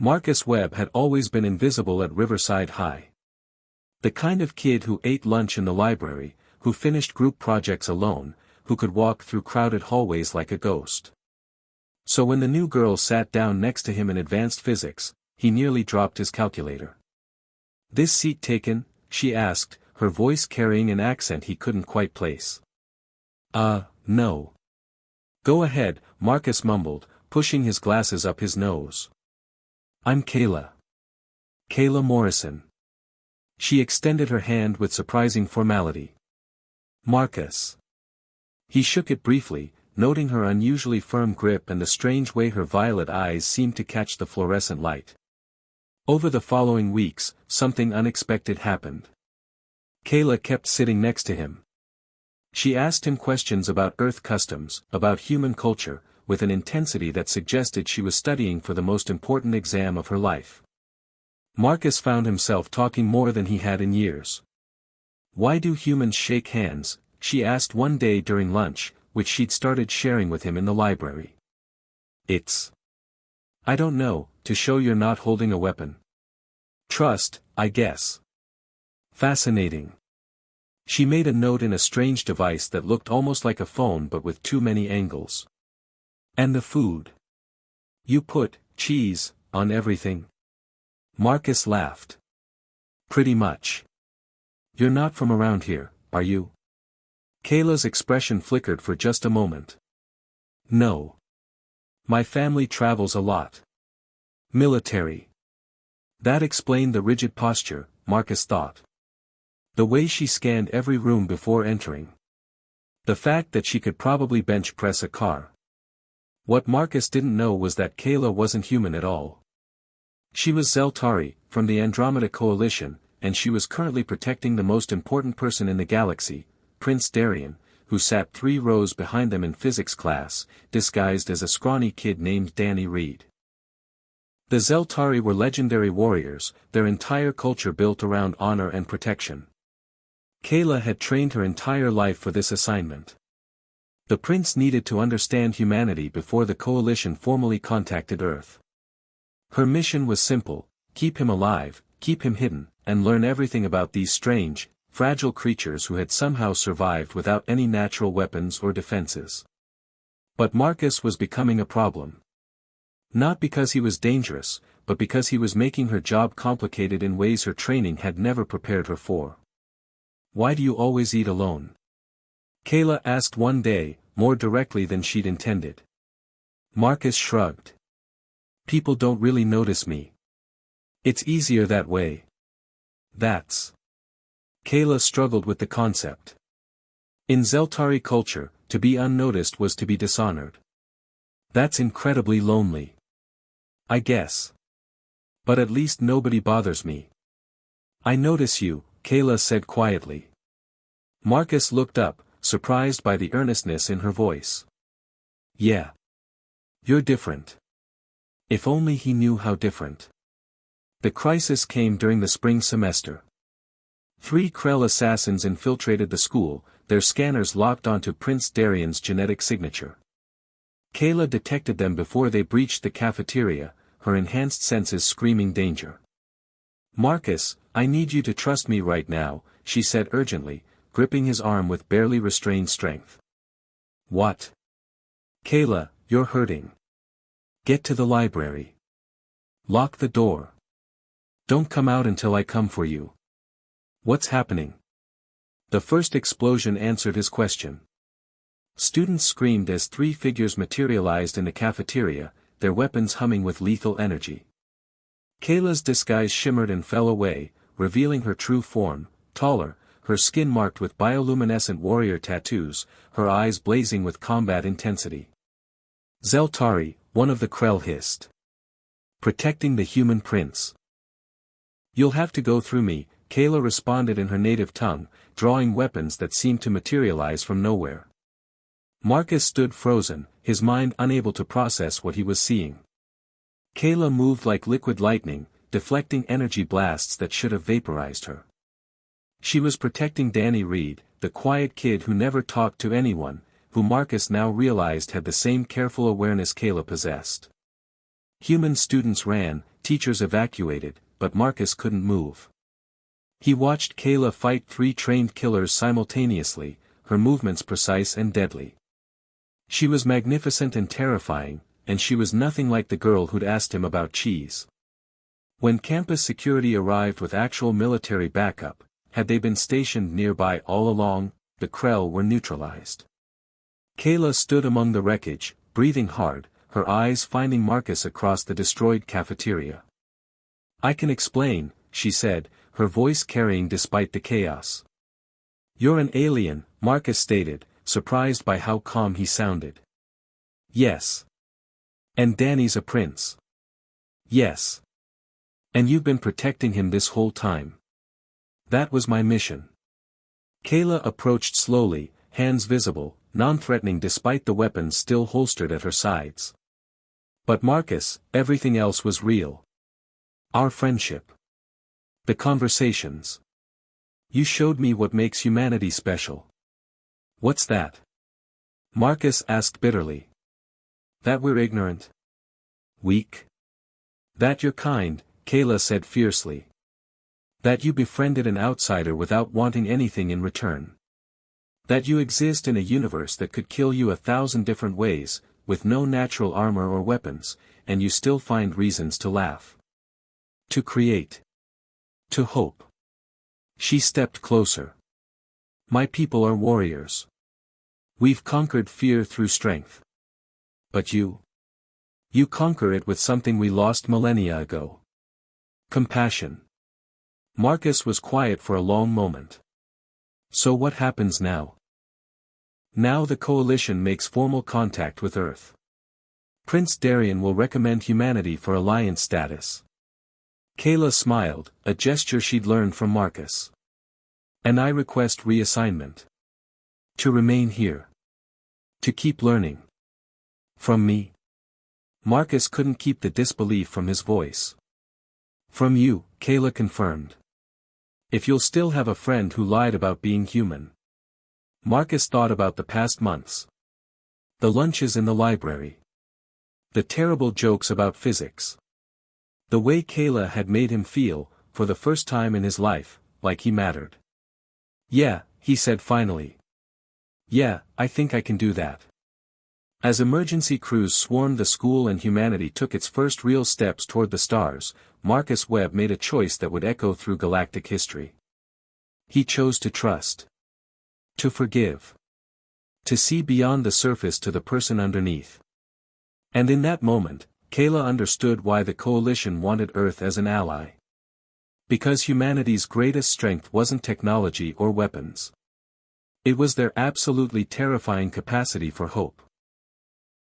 Marcus Webb had always been invisible at Riverside High. The kind of kid who ate lunch in the library, who finished group projects alone, who could walk through crowded hallways like a ghost. So when the new girl sat down next to him in advanced physics, he nearly dropped his calculator. "This seat taken?" she asked, her voice carrying an accent he couldn't quite place. No. "Go ahead," Marcus mumbled, pushing his glasses up his nose. "I'm Kayla. Kayla Morrison." She extended her hand with surprising formality. "Marcus." He shook it briefly, noting her unusually firm grip and the strange way her violet eyes seemed to catch the fluorescent light. Over the following weeks, something unexpected happened. Kayla kept sitting next to him. She asked him questions about Earth customs, about human culture, with an intensity that suggested she was studying for the most important exam of her life. Marcus found himself talking more than he had in years. "Why do humans shake hands?" she asked one day during lunch, which she'd started sharing with him in the library. "I don't know, to show you're not holding a weapon. Trust, I guess." "Fascinating." She made a note in a strange device that looked almost like a phone but with too many angles. "And the food? You put cheese on everything?" Marcus laughed. "Pretty much. You're not from around here, are you?" Kayla's expression flickered for just a moment. "No. My family travels a lot. Military." That explained the rigid posture, Marcus thought. The way she scanned every room before entering. The fact that she could probably bench press a car. What Marcus didn't know was that Kayla wasn't human at all. She was Zeltari, from the Andromeda Coalition, and she was currently protecting the most important person in the galaxy, Prince Darien, who sat 3 rows behind them in physics class, disguised as a scrawny kid named Danny Reed. The Zeltari were legendary warriors, their entire culture built around honor and protection. Kayla had trained her entire life for this assignment. The prince needed to understand humanity before the coalition formally contacted Earth. Her mission was simple: keep him alive, keep him hidden, and learn everything about these strange, fragile creatures who had somehow survived without any natural weapons or defenses. But Marcus was becoming a problem. Not because he was dangerous, but because he was making her job complicated in ways her training had never prepared her for. "Why do you always eat alone?" Kayla asked one day, more directly than she'd intended. Marcus shrugged. "People don't really notice me. It's easier that way." "That's..." Kayla struggled with the concept. In Zeltari culture, to be unnoticed was to be dishonored. "That's incredibly lonely." "I guess. But at least nobody bothers me." "I notice you," Kayla said quietly. Marcus looked up, surprised by the earnestness in her voice. "Yeah. You're different." If only he knew how different. The crisis came during the spring semester. 3 Krell assassins infiltrated the school, their scanners locked onto Prince Darien's genetic signature. Kayla detected them before they breached the cafeteria, her enhanced senses screaming danger. "Marcus, I need you to trust me right now," she said urgently, gripping his arm with barely restrained strength. "What?" "Kayla, you're hurting. Get to the library. Lock the door. Don't come out until I come for you." "What's happening?" The first explosion answered his question. Students screamed as 3 figures materialized in the cafeteria, their weapons humming with lethal energy. Kayla's disguise shimmered and fell away, revealing her true form, taller, her skin marked with bioluminescent warrior tattoos, her eyes blazing with combat intensity. "Zeltari," one of the Krell hissed. "Protecting the human prince." "You'll have to go through me," Kayla responded in her native tongue, drawing weapons that seemed to materialize from nowhere. Marcus stood frozen, his mind unable to process what he was seeing. Kayla moved like liquid lightning, deflecting energy blasts that should have vaporized her. She was protecting Danny Reed, the quiet kid who never talked to anyone, who Marcus now realized had the same careful awareness Kayla possessed. Human students ran, teachers evacuated, but Marcus couldn't move. He watched Kayla fight 3 trained killers simultaneously, her movements precise and deadly. She was magnificent and terrifying, and she was nothing like the girl who'd asked him about cheese. When campus security arrived with actual military backup, had they been stationed nearby all along, the Krell were neutralized. Kayla stood among the wreckage, breathing hard, her eyes finding Marcus across the destroyed cafeteria. "I can explain," she said, her voice carrying despite the chaos. "You're an alien," Marcus stated, surprised by how calm he sounded. "Yes. And Danny's a prince." "Yes. And you've been protecting him this whole time." "That was my mission." Kayla approached slowly, hands visible, non-threatening despite the weapons still holstered at her sides. "But Marcus, everything else was real. Our friendship. The conversations. You showed me what makes humanity special." "What's that?" Marcus asked bitterly. "That we're ignorant. Weak. That you're kind," Kayla said fiercely. "That you befriended an outsider without wanting anything in return. That you exist in a universe that could kill you 1,000 different ways, with no natural armor or weapons, and you still find reasons to laugh. To create. To hope." She stepped closer. "My people are warriors. We've conquered fear through strength. But you? You conquer it with something we lost millennia ago. Compassion." Marcus was quiet for a long moment. "So what happens now?" "Now the Coalition makes formal contact with Earth. Prince Darien will recommend humanity for alliance status." Kayla smiled, a gesture she'd learned from Marcus. "And I request reassignment. To remain here. To keep learning. From me." Marcus couldn't keep the disbelief from his voice. "From you," Kayla confirmed. "If you'll still have a friend who lied about being human." Marcus thought about the past months. The lunches in the library. The terrible jokes about physics. The way Kayla had made him feel, for the first time in his life, like he mattered. "Yeah," he said finally. "Yeah, I think I can do that." As emergency crews swarmed the school and humanity took its first real steps toward the stars, Marcus Webb made a choice that would echo through galactic history. He chose to trust. To forgive. To see beyond the surface to the person underneath. And in that moment, Kayla understood why the Coalition wanted Earth as an ally. Because humanity's greatest strength wasn't technology or weapons. It was their absolutely terrifying capacity for hope.